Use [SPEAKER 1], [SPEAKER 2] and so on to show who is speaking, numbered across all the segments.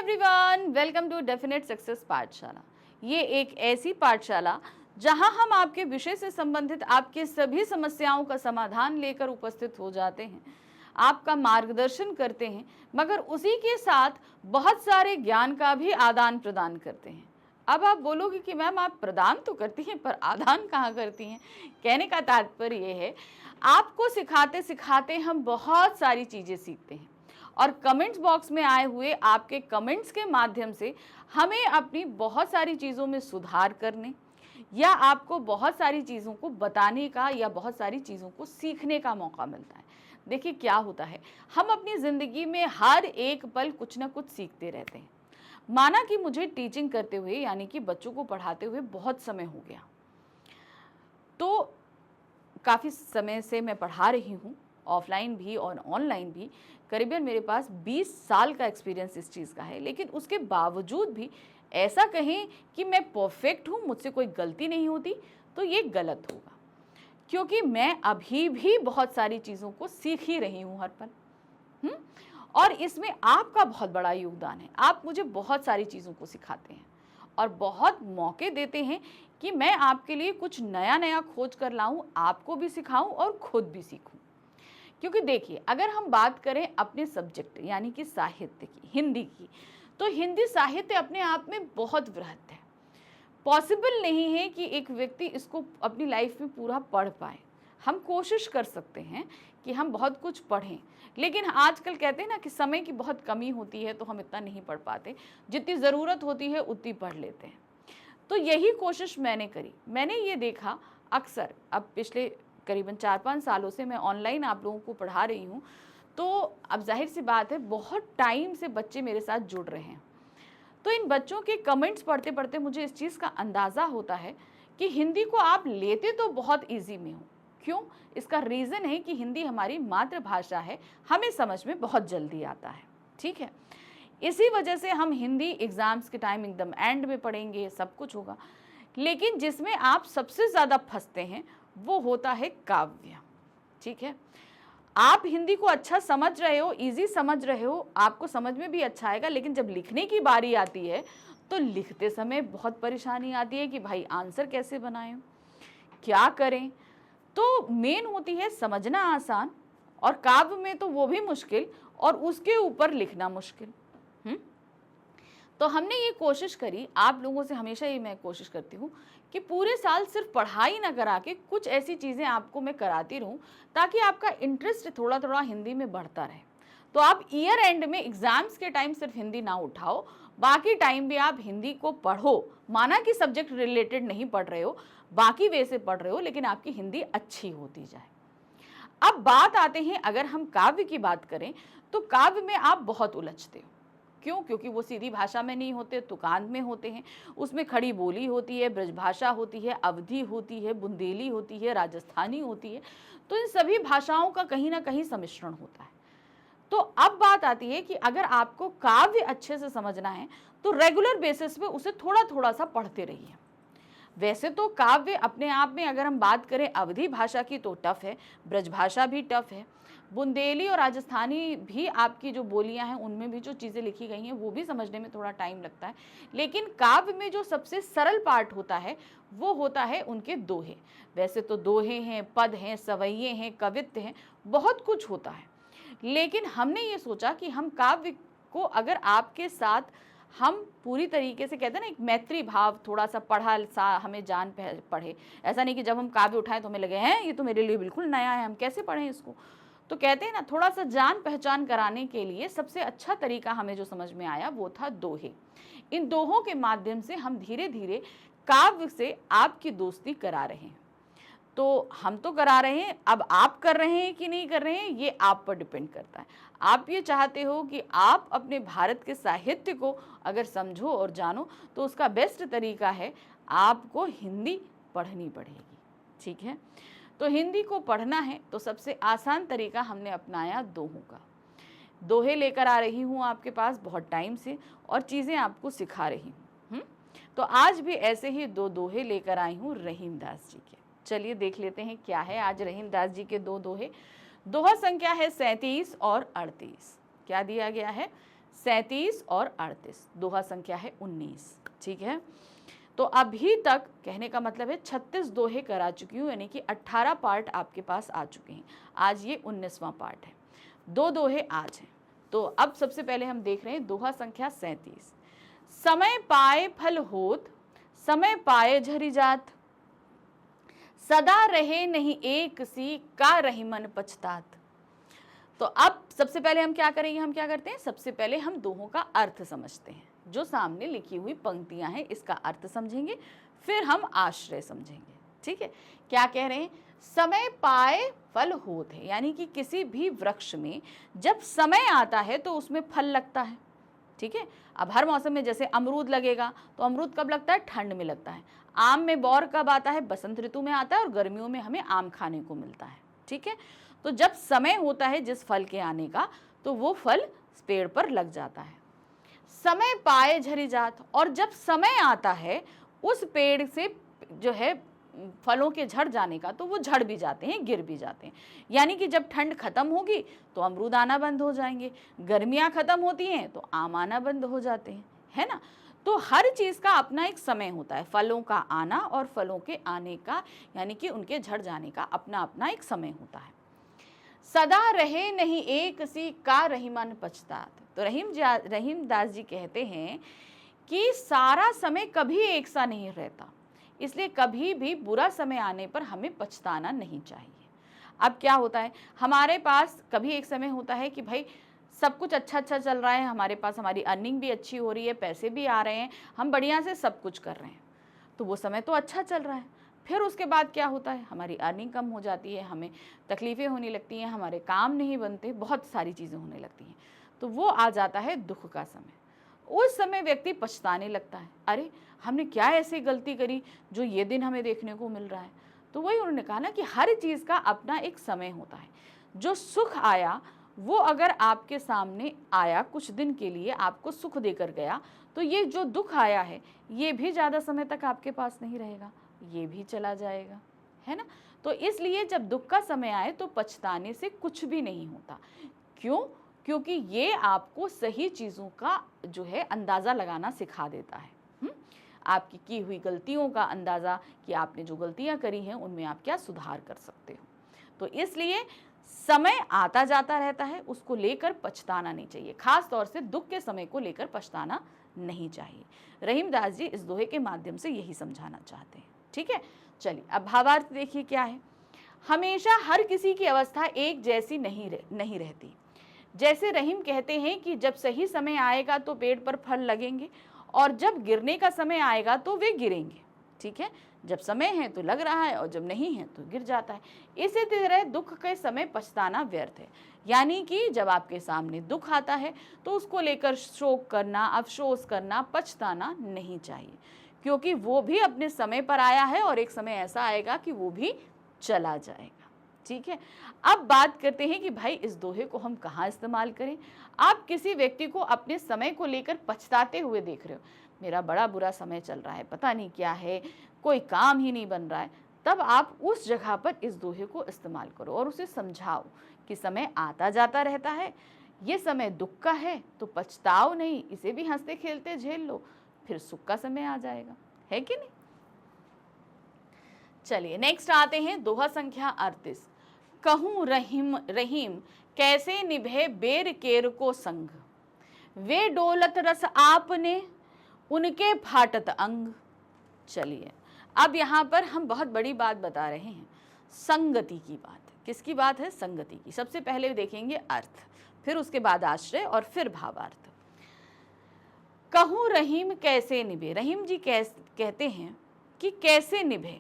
[SPEAKER 1] Everyone, welcome to definite success Pathshala. ये एक ऐसी पाठशाला जहां हम आपके विषय से संबंधित आपके सभी समस्याओं का समाधान लेकर उपस्थित हो जाते हैं, आपका मार्गदर्शन करते हैं, मगर उसी के साथ बहुत सारे ज्ञान का भी आदान प्रदान करते हैं। अब आप बोलोगे कि मैम आप प्रदान तो करती हैं पर आदान कहाँ करती हैं। कहने का तात्पर्य ये है, आपको सिखाते सिखाते हम बहुत सारी चीज़ें सीखते हैं और कमेंट्स बॉक्स में आए हुए आपके कमेंट्स के माध्यम से हमें अपनी बहुत सारी चीज़ों में सुधार करने या आपको बहुत सारी चीज़ों को बताने का या बहुत सारी चीज़ों को सीखने का मौका मिलता है। देखिए क्या होता है, हम अपनी ज़िंदगी में हर एक पल कुछ ना कुछ सीखते रहते हैं। माना कि मुझे टीचिंग करते हुए यानी कि बच्चों को पढ़ाते हुए बहुत समय हो गया, तो काफ़ी समय से मैं पढ़ा रही हूँ, ऑफलाइन भी और ऑनलाइन भी। करीबन मेरे पास 20 साल का एक्सपीरियंस इस चीज़ का है, लेकिन उसके बावजूद भी ऐसा कहें कि मैं परफेक्ट हूँ, मुझसे कोई गलती नहीं होती, तो ये गलत होगा, क्योंकि मैं अभी भी बहुत सारी चीज़ों को सीख ही रही हूँ हर पल। और इसमें आपका बहुत बड़ा योगदान है। आप मुझे बहुत सारी चीज़ों को सिखाते हैं और बहुत मौके देते हैं कि मैं आपके लिए कुछ नया नया खोज कर लाऊं, आपको भी सिखाऊं और खुद भी सीखूं। क्योंकि देखिए, अगर हम बात करें अपने सब्जेक्ट यानी कि साहित्य की, हिंदी की, तो हिंदी साहित्य अपने आप में बहुत वृहत है। पॉसिबल नहीं है कि एक व्यक्ति इसको अपनी लाइफ में पूरा पढ़ पाए। हम कोशिश कर सकते हैं कि हम बहुत कुछ पढ़ें, लेकिन आजकल कहते हैं ना कि समय की बहुत कमी होती है, तो हम इतना नहीं पढ़ पाते। जितनी ज़रूरत होती है उतनी पढ़ लेते हैं। तो यही कोशिश मैंने करी। मैंने ये देखा अक्सर, अब पिछले करीबन 4-5 सालों से मैं ऑनलाइन आप लोगों को पढ़ा रही हूँ, तो अब जाहिर सी बात है बहुत टाइम से बच्चे मेरे साथ जुड़ रहे हैं। तो इन बच्चों के कमेंट्स पढ़ते पढ़ते मुझे इस चीज़ का अंदाज़ा होता है कि हिंदी को आप लेते तो बहुत ईजी में हो। क्यों? इसका रीज़न है कि हिंदी हमारी मातृभाषा है, हमें समझ में बहुत जल्दी आता है। ठीक है, इसी वजह से हम हिंदी एग्ज़ाम्स के टाइम एकदम एंड में पढ़ेंगे, सब कुछ होगा। लेकिन जिसमें आप सबसे ज़्यादा फंसते हैं वो होता है काव्य। ठीक है, आप हिंदी को अच्छा समझ रहे हो, इजी समझ रहे हो, आपको समझ में भी अच्छा आएगा, लेकिन जब लिखने की बारी आती है तो लिखते समय बहुत परेशानी आती है कि भाई आंसर कैसे बनाएं, क्या करें। तो मेन होती है समझना आसान, और काव्य में तो वो भी मुश्किल और उसके ऊपर लिखना मुश्किल। तो हमने ये कोशिश करी, आप लोगों से हमेशा ये मैं कोशिश करती हूँ कि पूरे साल सिर्फ पढ़ाई ना करा के कुछ ऐसी चीज़ें आपको मैं कराती रहूँ ताकि आपका इंटरेस्ट थोड़ा थोड़ा हिंदी में बढ़ता रहे। तो आप ईयर एंड में एग्ज़ाम्स के टाइम सिर्फ हिंदी ना उठाओ, बाकी टाइम भी आप हिंदी को पढ़ो। माना कि सब्जेक्ट रिलेटेड नहीं पढ़ रहे हो, बाकी वे से पढ़ रहे हो, लेकिन आपकी हिंदी अच्छी होती जाए। अब बात आते हैं, अगर हम काव्य की बात करें तो काव्य में आप बहुत उलझते हो। क्यों? क्योंकि वो सीधी भाषा में नहीं होते, तुकांत में होते हैं। उसमें खड़ी बोली होती है, ब्रजभाषा होती है, अवधी होती है, बुंदेली होती है, राजस्थानी होती है। तो इन सभी भाषाओं का कहीं ना कहीं सम्मिश्रण होता है। तो अब बात आती है कि अगर आपको काव्य अच्छे से समझना है तो रेगुलर बेसिस पे उसे थोड़ा थोड़ा सा पढ़ते रहिए। वैसे तो काव्य अपने आप में अगर हम बात करें अवधी भाषा की तो टफ है, ब्रजभाषा भी टफ है, बुंदेली और राजस्थानी भी आपकी जो बोलियां हैं उनमें भी जो चीज़ें लिखी गई हैं वो भी समझने में थोड़ा टाइम लगता है। लेकिन काव्य में जो सबसे सरल पार्ट होता है वो होता है उनके दोहे। वैसे तो दोहे हैं, पद हैं, सवैये हैं, कवित्त हैं, बहुत कुछ होता है। लेकिन हमने ये सोचा कि हम काव्य को अगर आपके साथ हम पूरी तरीके से, कहते हैं ना एक मैत्री भाव, थोड़ा सा पढ़ा सा हमें जान पढ़े। ऐसा नहीं कि जब हम काव्य उठाएं तो हमें लगे हैं ये तो मेरे लिए बिल्कुल नया है, हम कैसे पढ़ें इसको। तो कहते हैं ना, थोड़ा सा जान पहचान कराने के लिए सबसे अच्छा तरीका हमें जो समझ में आया वो था दोहे। इन दोहों के माध्यम से हम धीरे धीरे काव्य से आपकी दोस्ती करा रहे हैं। तो हम तो करा रहे हैं, अब आप कर रहे हैं कि नहीं कर रहे हैं ये आप पर डिपेंड करता है। आप ये चाहते हो कि आप अपने भारत के साहित्य को अगर समझो और जानो तो उसका बेस्ट तरीका है आपको हिंदी पढ़नी पड़ेगी। ठीक है, तो हिंदी को पढ़ना है तो सबसे आसान तरीका हमने अपनाया दोहों का। दोहे लेकर आ रही हूँ आपके पास बहुत टाइम से और चीज़ें आपको सिखा रही हूँ। तो आज भी ऐसे ही दो दोहे लेकर आई हूँ रहीम दास जी के। चलिए देख लेते हैं क्या है आज रहीम दास जी के दो दोहे। दोहा संख्या है 37 और 38। क्या दिया गया है? 37 और 38, दोहा संख्या है 19। ठीक है, तो अभी तक कहने का मतलब है 36 दोहे करा चुकी हूँ, यानी कि 18 पार्ट आपके पास आ चुके हैं। आज ये 19वां पार्ट है, 2 दोहे आज हैं। तो अब सबसे पहले हम देख रहे हैं दोहा संख्या 37। समय पाए फल होत, समय पाए झरी जात, सदा रहे नहीं एक सी का रही मन पछतात। तो अब सबसे पहले हम क्या करेंगे, हम क्या करते हैं, सबसे पहले हम दोहों का अर्थ समझते हैं। जो सामने लिखी हुई पंक्तियां हैं इसका अर्थ समझेंगे, फिर हम आश्रय समझेंगे। ठीक है, क्या कह रहे हैं, समय पाए फल होत है, यानी कि किसी भी वृक्ष में जब समय आता है तो उसमें फल लगता है। ठीक है, अब हर मौसम में जैसे अमरूद लगेगा तो अमरूद कब लगता है, ठंड में लगता है। आम में बौर कब आता है, बसंत ऋतु में आता है, और गर्मियों में हमें आम खाने को मिलता है। ठीक है, तो जब समय होता है जिस फल के आने का, तो वो फल पेड़ पर लग जाता है। समय पाए झरी जात, और जब समय आता है उस पेड़ से जो है फलों के झड़ जाने का, तो वो झड़ भी जाते हैं, गिर भी जाते हैं। यानी कि जब ठंड खत्म होगी तो अमरूद आना बंद हो जाएंगे, गर्मियां खत्म होती हैं तो आम आना बंद हो जाते हैं, है ना। तो हर चीज़ का अपना एक समय होता है, फलों का आना और फलों के आने का, यानी कि उनके झड़ जाने का अपना अपना एक समय होता है। सदा रहे नहीं एक सी का रही मन पछतात। तो रहीम दास जी कहते हैं कि सारा समय कभी एक सा नहीं रहता, इसलिए कभी भी बुरा समय आने पर हमें पछताना नहीं चाहिए। अब क्या होता है, हमारे पास कभी एक समय होता है कि भाई सब कुछ अच्छा चल रहा है, हमारे पास हमारी अर्निंग भी अच्छी हो रही है, पैसे भी आ रहे हैं, हम बढ़िया से सब कुछ कर रहे हैं, तो वो समय तो अच्छा चल रहा है। फिर उसके बाद क्या होता है, हमारी अर्निंग कम हो जाती है, हमें तकलीफ़ें होने लगती हैं, हमारे काम नहीं बनते, बहुत सारी चीज़ें होने लगती हैं, तो वो आ जाता है दुख का समय। उस समय व्यक्ति पछताने लगता है, अरे हमने क्या ऐसी गलती करी जो ये दिन हमें देखने को मिल रहा है। तो वही उन्होंने कहा ना कि हर चीज़ का अपना एक समय होता है। जो सुख आया वो अगर आपके सामने आया, कुछ दिन के लिए आपको सुख देकर गया, तो ये जो दुख आया है ये भी ज़्यादा समय तक आपके पास नहीं रहेगा, ये भी चला जाएगा, है ना। तो इसलिए जब दुख का समय आए तो पछताने से कुछ भी नहीं होता। क्यों? क्योंकि ये आपको सही चीज़ों का जो है अंदाज़ा लगाना सिखा देता है। आपकी की हुई गलतियों का अंदाज़ा, कि आपने जो गलतियां करी हैं उनमें आप क्या सुधार कर सकते हो। तो इसलिए समय आता जाता रहता है, उसको लेकर पछताना नहीं चाहिए, खास तौर से दुख के समय को लेकर पछताना नहीं चाहिए। रहीमदास जी इस दोहे के माध्यम से यही समझाना चाहते हैं। ठीक है, चलिए अब भावार्थ देखिए क्या है। हमेशा हर किसी की अवस्था एक जैसी नहीं रहती। जैसे रहीम कहते हैं कि जब सही समय आएगा तो पेड़ पर फल लगेंगे, और जब गिरने का समय आएगा तो वे गिरेंगे। ठीक है, जब समय है तो लग रहा है और जब नहीं है तो गिर जाता है। इसी तरह दुख के समय पछताना व्यर्थ है, यानी कि जब आपके सामने दुख आता है तो उसको लेकर शोक करना, अफसोस करना, पछताना नहीं चाहिए, क्योंकि वो भी अपने समय पर आया है और एक समय ऐसा आएगा कि वो भी चला जाएगा। ठीक है, अब बात करते हैं कि भाई इस दोहे को हम कहाँ इस्तेमाल करें। आप किसी व्यक्ति को अपने समय को लेकर पछताते हुए देख रहे हो, मेरा बड़ा बुरा समय चल रहा है, पता नहीं क्या है, कोई काम ही नहीं बन रहा है, तब आप उस जगह पर इस दोहे को इस्तेमाल करो और उसे समझाओ कि समय आता जाता रहता है, ये समय दुख का है, तो पछताओ नहीं, इसे भी हंसते खेलते झेल लो, फिर सुख का समय आ जाएगा, है कि नहीं। चलिए नेक्स्ट आते हैं दोहा संख्या 38। कहूँ रहीम कैसे निभे बेर केर को संग, वे डोलत रस आपने उनके फाटत अंग। चलिए अब यहाँ पर हम बहुत बड़ी बात बता रहे हैं, संगति की बात। किसकी बात है? संगति की। सबसे पहले देखेंगे अर्थ, फिर उसके बाद आश्रय और फिर भावार्थ। कहूँ रहीम कैसे निभे, रहीम जी कहते हैं कि कैसे निभे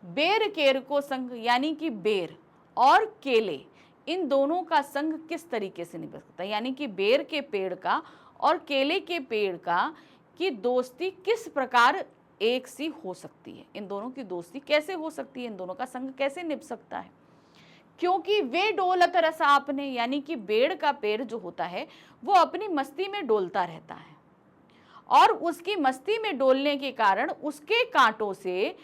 [SPEAKER 1] बेर केर को संग, यानी कि बेर और केले इन दोनों का संग किस तरीके से निभा सकता है, यानी कि बेर के पेड़ का और केले के पेड़ का की दोस्ती किस प्रकार एक सी हो सकती है, इन दोनों की दोस्ती कैसे हो सकती है, इन दोनों का संग कैसे निभ सकता है। क्योंकि वे डोलत रस आपने, यानी कि बेर का पेड़ जो होता है वो अपनी मस्ती में डोलता रहता है, और उसकी मस्ती में डोलने के कारण उसके कांटों से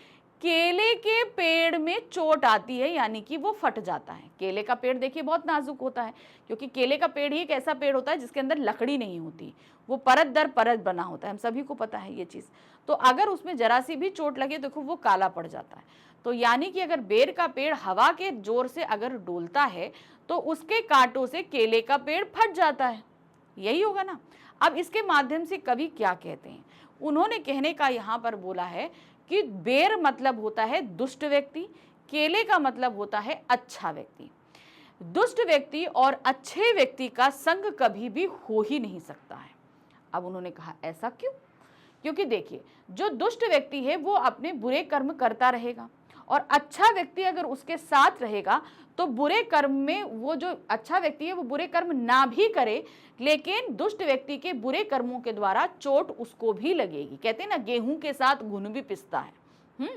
[SPEAKER 1] केले के पेड़ में चोट आती है, यानी कि वो फट जाता है। केले का पेड़ देखिए बहुत नाजुक होता है, क्योंकि केले का पेड़ ही एक ऐसा पेड़ होता है जिसके अंदर लकड़ी नहीं होती, वो परत दर परत बना होता है, हम सभी को पता है ये चीज़। तो अगर उसमें जरा सी भी चोट लगे देखो वो काला पड़ जाता है। तो यानी कि अगर बेर का पेड़ हवा के जोर से अगर डोलता है तो उसके कांटों से केले का पेड़ फट जाता है, यही होगा ना। अब इसके माध्यम से कवि क्या कहते हैं, उन्होंने कहने का यहाँ पर बोला है कि बेर मतलब होता है दुष्ट व्यक्ति, केले का मतलब होता है अच्छा व्यक्ति। दुष्ट व्यक्ति और अच्छे व्यक्ति का संग कभी भी हो ही नहीं सकता है। अब उन्होंने कहा ऐसा क्यों? क्योंकि देखिए, जो दुष्ट व्यक्ति है वो अपने बुरे कर्म करता रहेगा, और अच्छा व्यक्ति अगर उसके साथ रहेगा तो बुरे कर्म में, वो जो अच्छा व्यक्ति है वो बुरे कर्म ना भी करे, लेकिन दुष्ट व्यक्ति के बुरे कर्मों के द्वारा चोट उसको भी लगेगी। कहते हैं ना, गेहूं के साथ घुन भी पिसता है।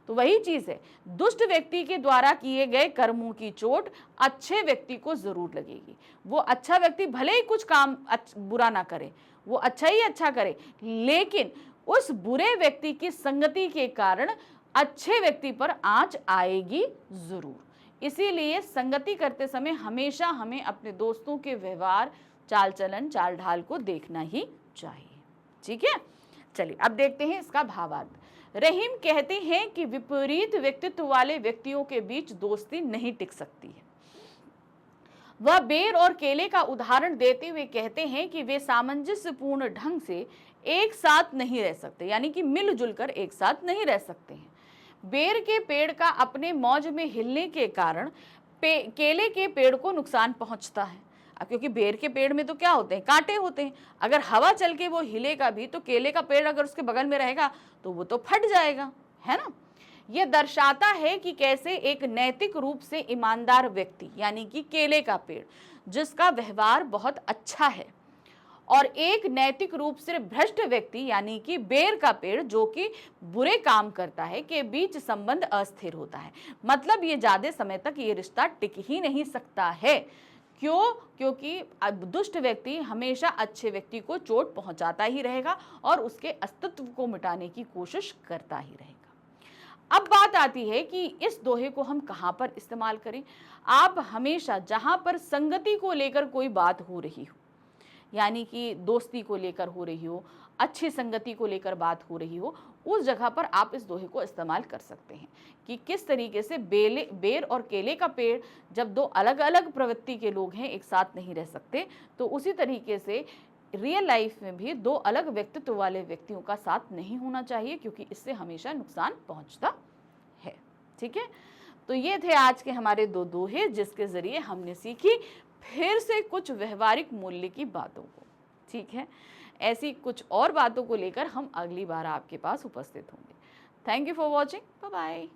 [SPEAKER 1] तो वही चीज है, दुष्ट व्यक्ति के द्वारा किए गए कर्मों की चोट अच्छे व्यक्ति को जरूर लगेगी। वो अच्छा व्यक्ति भले ही कुछ काम बुरा ना करे, वो अच्छा ही अच्छा करे, लेकिन उस बुरे व्यक्ति की संगति के कारण अच्छे व्यक्ति पर आंच आएगी जरूर। इसीलिए संगति करते समय हमेशा हमें अपने दोस्तों के व्यवहार, चाल चलन, चाल ढाल को देखना ही चाहिए। ठीक है, चलिए अब देखते हैं इसका भावार्थ। रहीम कहते हैं कि विपरीत व्यक्तित्व वाले व्यक्तियों के बीच दोस्ती नहीं टिक सकती है। वह बेर और केले का उदाहरण देते हुए कहते हैं कि वे सामंजस्यपूर्ण ढंग से एक साथ नहीं रह सकते, यानी कि मिलजुल कर एक साथ नहीं रह सकते हैं। बेर के पेड़ का अपने मौज में हिलने के कारण केले के पेड़ को नुकसान पहुंचता है। अब क्योंकि बेर के पेड़ में तो क्या होते हैं, कांटे होते हैं, अगर हवा चल के वो हिलेगा भी तो केले का पेड़ अगर उसके बगल में रहेगा तो वो तो फट जाएगा, है ना। यह दर्शाता है कि कैसे एक नैतिक रूप से ईमानदार व्यक्ति, यानी कि केले का पेड़ जिसका व्यवहार बहुत अच्छा है, और एक नैतिक रूप से भ्रष्ट व्यक्ति यानी कि बेर का पेड़ जो कि बुरे काम करता है, के बीच संबंध अस्थिर होता है। मतलब ये ज्यादा समय तक ये रिश्ता टिक ही नहीं सकता है। क्यों? क्योंकि दुष्ट व्यक्ति हमेशा अच्छे व्यक्ति को चोट पहुंचाता ही रहेगा और उसके अस्तित्व को मिटाने की कोशिश करता ही रहेगा। अब बात आती है कि इस दोहे को हम कहां पर इस्तेमाल करें। आप हमेशा जहां पर संगति को लेकर कोई बात हो रही हो, यानी कि दोस्ती को लेकर हो रही हो, अच्छी संगति को लेकर बात हो रही हो, उस जगह पर आप इस दोहे को इस्तेमाल कर सकते हैं कि किस तरीके से बेर और केले का पेड़, जब दो अलग अलग प्रवृत्ति के लोग हैं एक साथ नहीं रह सकते, तो उसी तरीके से रियल लाइफ में भी दो अलग व्यक्तित्व वाले व्यक्तियों का साथ नहीं होना चाहिए, क्योंकि इससे हमेशा नुकसान पहुंचता है। ठीक है, तो ये थे आज के हमारे दो दोहे, जिसके जरिए हमने सीखी फिर से कुछ व्यवहारिक मूल्य की बातों को। ठीक है, ऐसी कुछ और बातों को लेकर हम अगली बार आपके पास उपस्थित होंगे। Thank you for watching, bye bye.